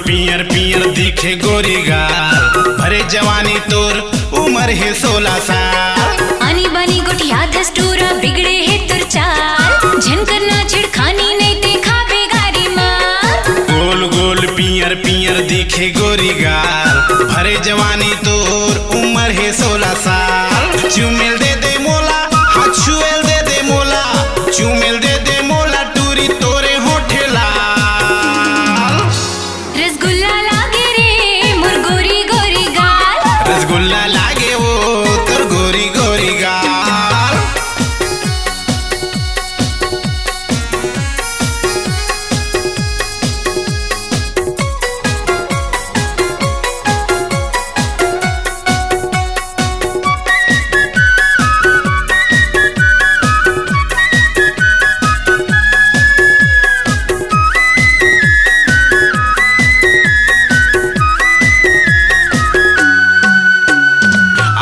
पियर पियर दिखे गोरी गाल, भरे जवानी तोर उम्र है 16 साल। आनी बानी गोटिया दस्तूरा बिगड़े है तुर चाल, झनकर ना छिड़खानी नहीं ते खाबे गारी मार। गोल गोल पियर पियर दिखे गोरी गाल, भरे जवानी तोर उम्र है 16 साल। चुमेल दे दे मोला, हाँ छुएल दे दे मोला, चुमेल दे दे मोला टूरी तोरे होठे लाल। रसगुल्ला लागे रे मोर गोरी गोरी गाल, रसगुल्ला लागे वो तोर गोरी गोरी गाल।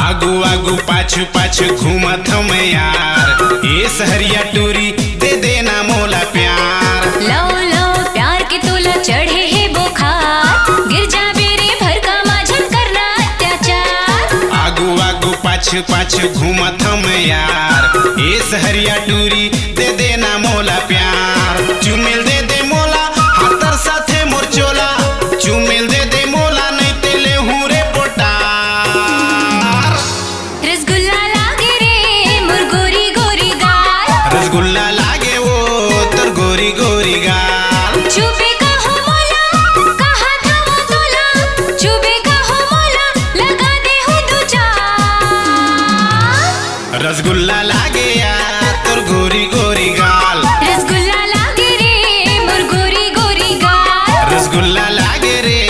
आगू आगू पाछू पाछू घूमत हम यार, ए सहरिया टूरी दे देना मोला प्यार। लो लो प्यार के तोला चढ़े है बुखार, गिर जाबे रे भर का माझन करना अत्याचार। आगू आगू पाछू पाछू घूमत हम यार, ए सहरिया टूरी दे देना मोला प्यार। चुमेल दे दे मोला हाथर साथे मोर चोला, चुमेल दे दे मोला नहीं तेले हूँ रे पोटार। रसगुल्ला लागे रे मोर गोरी गोरी गाल, रसगुल्ला लागे वो तोर गोरी गोरी गाल। चुबे का हो मोला कहा था वो तोला, चुबे का हो मोला लगा दे हो दो चार। रसगुल्ला लागे यार तोर गोरी गोरी गाल, रसगुल्ला लागे रे मोर गोरी गोरी गाल, रसगुल्ला लागे रे